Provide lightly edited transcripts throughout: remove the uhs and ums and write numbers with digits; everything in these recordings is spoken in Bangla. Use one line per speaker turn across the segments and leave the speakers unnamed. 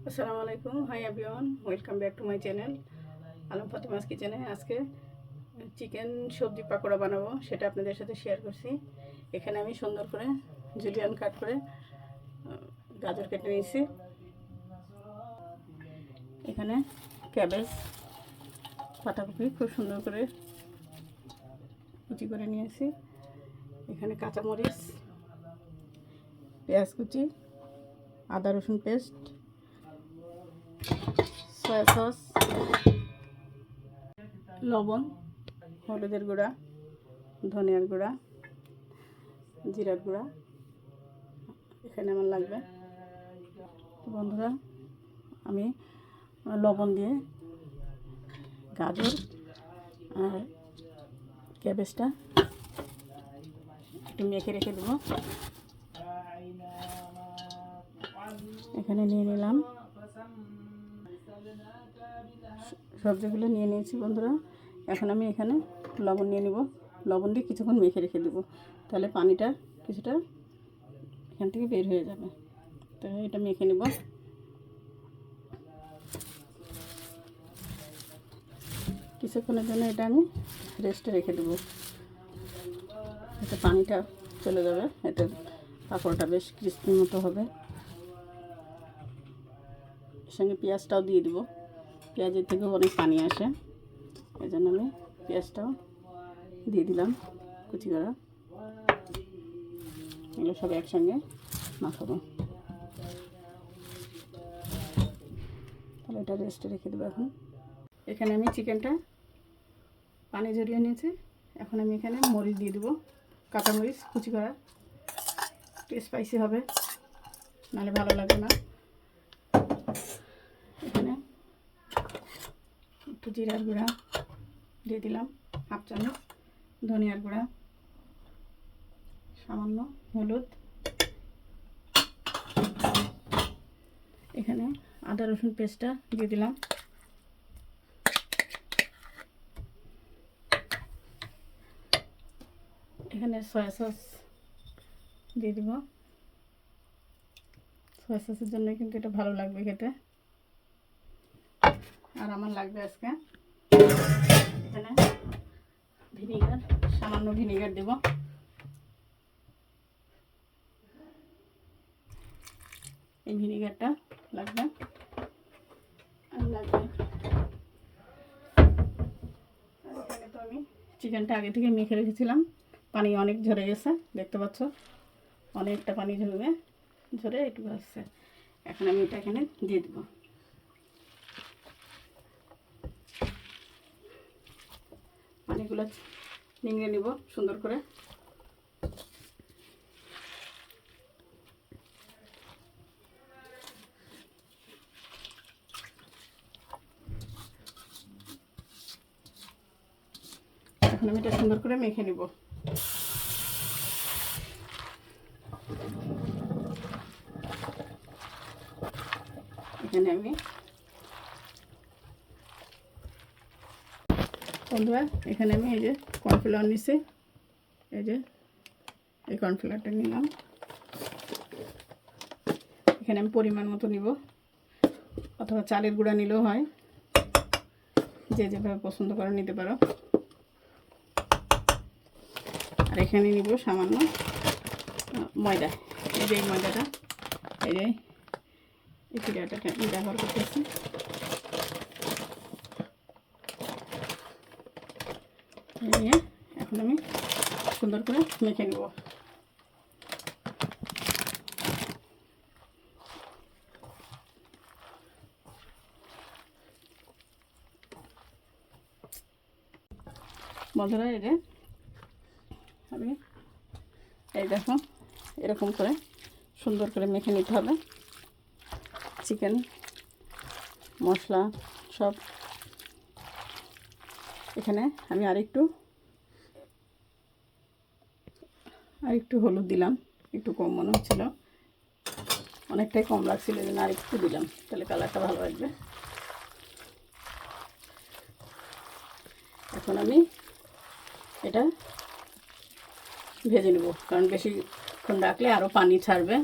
আসসালামু আলাইকুম, hi everyone, welcome back to my channel Alam Fatima's কিচেনে। আজকে চিকেন সবজি পাকোড়া বানাবো, সেটা আপনাদের সাথে শেয়ার করছি। এখানে আমি সুন্দর করে জুলিয়ান কাট করে গাজর কেটে নিয়েছি। এখানে ক্যাবেজ, পাতাকপি খুব সুন্দর করে কুচি করে নিয়েছি। এখানে কাঁচামরিচ, পেঁয়াজ কুচি, আদা রসুন পেস্ট, সয়া সস, লবণ, হলুদের গুঁড়া, ধনিয়ার গুঁড়া, জিরার গুঁড়া এখানে আমার লাগবে। বন্ধুরা, আমি লবণ দিয়ে গাজর আর ক্যাবেজটা একটু মেখে রেখে দেবো। এখানে নিয়ে নিলাম, সবজিগুলো নিয়ে নিয়েছি বন্ধুরা। এখন আমি এখানে লবণ নিয়ে নেব, লবণ দিয়ে কিছুক্ষণ মেখে রেখে দেবো, তাহলে পানিটা কিছুটা এখান থেকে বের হয়ে যাবে। তো এটা মেখে নেব। কিছুক্ষণের জন্য এটা আমি রেস্টে রেখে দেবো, এতে পানিটা চলে যাবে, এতে পাঁপড়টা বেশ ক্রিস্পি মতো হবে। এর সঙ্গে পেঁয়াজটাও দিয়ে দেবো, পেঁয়াজের থেকেও অনেক পানি আসে, এই জন্য আমি পেঁয়াজটাও দিয়ে দিলাম কুচি করা। এগুলো সব একসঙ্গে মাখাবো, তাহলে এটা রেস্টে রেখে দেবো। এখানে আমি চিকেনটা পানি ঝরিয়ে নিয়েছি। এখন আমি এখানে মরিচ দিয়ে দেবো, কাঁচামরিচ কুচি করা, একটু স্পাইসি হবে, নাহলে ভালো লাগবে না। এখানে একটু জিরার গুঁড়া দিয়ে দিলাম, হাফ চামচ, ধনিয়ার গুঁড়া, সামান্য হলুদ, এখানে আদা রসুন পেস্টটা দিয়ে দিলাম, এখানে সয়া সস দিয়ে দিব। সয়া সসের জন্য কিন্তু এটা ভালো লাগবে খেতে। আর আমার লাগবে আজকে এখানে ভিনিগার, সামান্য ভিনিগার দেব। এই ভিনিগারটা লাগবে। আর লাগবে, এখানে তো আমি চিকেনটা আগে থেকে মেখে রেখেছিলাম, পানি অনেক ঝরে গেছে, দেখতে পাচ্ছ অনেকটা পানি ঝরে এটুকু আসছে। এখন আমি এটা এখানে দিয়ে দেবো। পানিগুলো নিংড়ে নিব সুন্দর করে। এখন আমি এটা সুন্দর করে মেখে নিব। এখানে আমি বন্ধুরা, এখানে আমি এই যে কর্নফ্লাওয়ার নিছি, এই যে এই কর্নফ্লাওয়ারটা নিলাম। এখানে আমি পরিমাণ মতো নিব, অথবা চালের গুঁড়া নিলেও হয়, যে যেভাবে পছন্দ করে নিতে পারো। আর এখানে নিব সামান্য ময়দা, এই যে এই ময়দাটা, এই যে এই চিড়াটা ব্যবহার করতেছি। নিয়ে এখন আমি সুন্দর করে মেখে নেব। বন্ধুরা, এই যে আমি এই দেখো এরকম করে সুন্দর করে মেখে নিতে হবে। চিকেন মশলা সব এখানে আমি আরেকটু হলুদ দিলাম, একটু কম মনে হচ্ছিল, অনেকটাই কম লাগছিল, এই জন্য আরেকটু দিলাম, তাহলে কালারটা ভালো আসবে। এখন আমি এটা ভেজে নেব, কারণ বেশিক্ষণ রাখলে আরও পানি ছাড়বে,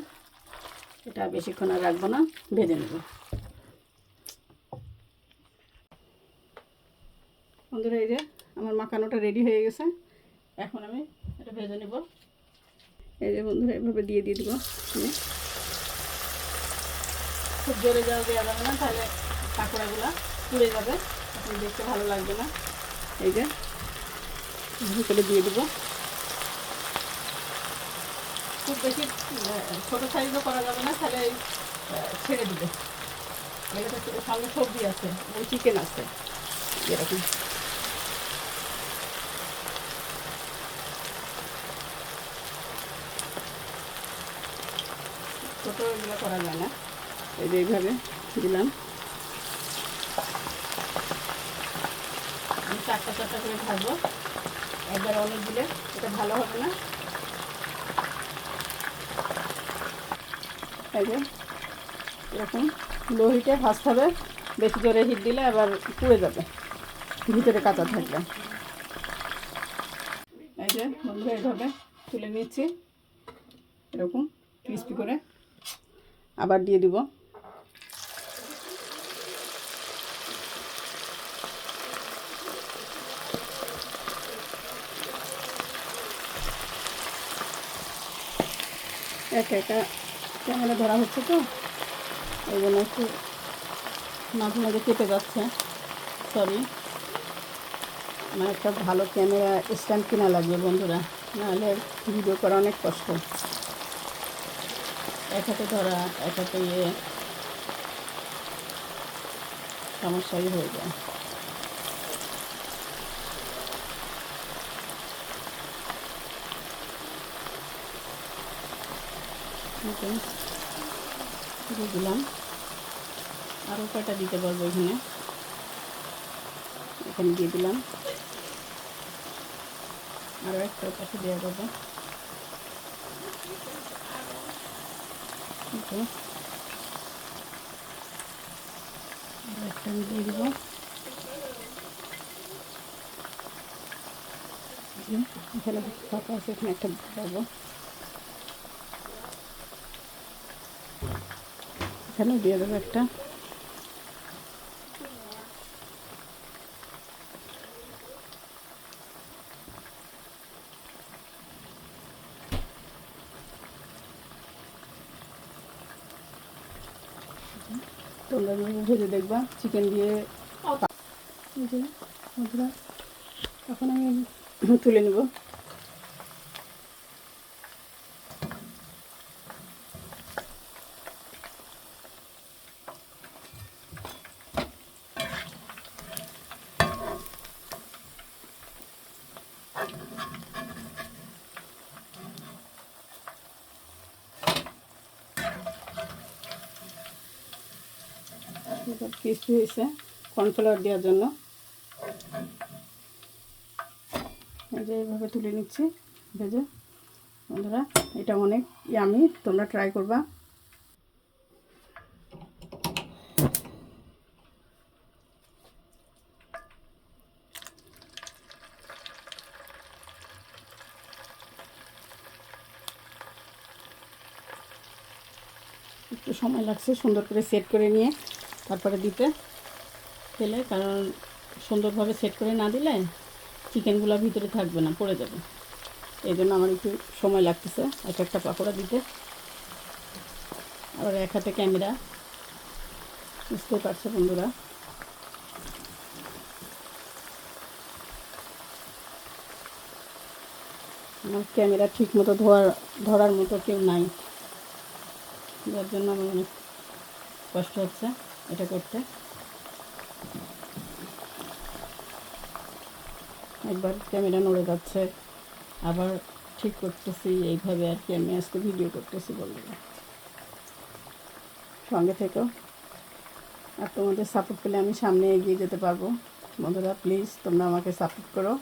এটা বেশিক্ষণ আর রাখবো না, ভেজে নেব। বন্ধুরা এই যে আমার মাখানোটা রেডি হয়ে গেছে, এখন আমি এটা ভেজে নেব। এই যে বন্ধুরা এভাবে দিয়ে দেবো। খুব জোরে দেওয়া যাবে না, তাহলে পাকোড়াগুলো পুড়ে যাবে, আপনি দেখতে ভালো লাগবে না। এই যে করে দিয়ে দেবো। খুব বেশি ছোটো সাইজও করা যাবে না, তাহলে ছেড়ে দিবে। এটাতে সঙ্গে সবজি আছে, ওই চিকেন আছে এরকম। ছোটো এগুলো করা যায় না। এই যে এইভাবে দিলাম, আমি চারটা করে ভাজবো। একবার অনেক দিলে এটা ভালো হবে না। এই যে এরকম লো হিটে ভাজতে হবে, বেশি জোরে হিট দিলে আবার পুড়ে যাবে ভিতরে কাঁচা থাকলে। এই যে বন্ধুরা এইভাবে তুলে নিচ্ছি এরকম ক্রিস্পি করে, আবার দিয়ে দিব। একা একা ক্যামেরা ধরা হচ্ছে তো, এই জন্য একটু মাঝে মাঝে কেটে যাচ্ছে, সরি। আমার একটা ভালো ক্যামেরা স্ট্যান্ড কেনা লাগবে বন্ধুরা, নাহলে ভিডিও করা অনেক কষ্ট। এক হাতে ধরা, এক হাতে সমস্যাই হয়ে যায়। দিয়ে দিলাম, আরও কয়টা দিতে পারবো এখানে, এখানে দিয়ে দিলাম। আরও একটা পাশে দেওয়া যাবে। একটা আমি দিয়ে দেবো। এখানে ফাঁকা আছে, এখানে একটা দেবো। এখানেও দিয়ে দেবো একটা। তোমরা ভেজে দেখবা চিকেন দিয়ে। বন্ধুরা এখন আমি তুলে নেব। ক্রিস্পি হয়েছে কর্নফ্লাওয়ার দেওয়ার জন্য। এই যে এইভাবে তুলে নিচ্ছি ভেজে। বন্ধুরা এটা অনেক ইয়ামি, তোমরা ট্রাই করবা। একটু সময় লাগছে সুন্দর করে সেট করে নিয়ে তারপরে দিতে তেলে, কারণ সুন্দরভাবে সেট করে না দিলে চিকেনগুলো ভিতরে থাকবে না, পড়ে যাবে। এই জন্য আমার একটু সময় লাগতেছে এক একটা পাকোড়া দিতে। আবার এক হাতে ক্যামেরা, বুঝতে পারছো বন্ধুরা। আমার ক্যামেরা ঠিক মতো ধরার মতো কেউ নাই, যার জন্য আমার অনেক কষ্ট হচ্ছে এটা করতে। একবার ক্যামেরা নড়ে যাচ্ছে, আবার ঠিক করতেছি, এইভাবে আর কি আমি আজকে ভিডিও করতেছি বন্ধুরা। সঙ্গে থেকেও, আর তোমাদের সাপোর্ট পেলে আমি সামনে এগিয়ে যেতে পারবো। বন্ধুরা প্লিজ তোমরা আমাকে সাপোর্ট করো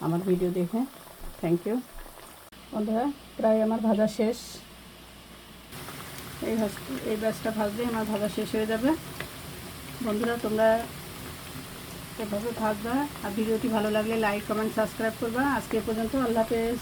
আমার ভিডিও দেখে। Thank you. বন্ধুরা প্রায় আমার ভাজা শেষ। এই ব্যাচটা ভাজলে আমার ভাজা শেষ হয়ে যাবে। বন্ধুরা তোমরা এভাবে ভাজবা, আর ভিডিওটি ভালো লাগলে লাইক কমেন্ট সাবস্ক্রাইব করবা। আজকে পর্যন্ত, আল্লাহ হাফেজ।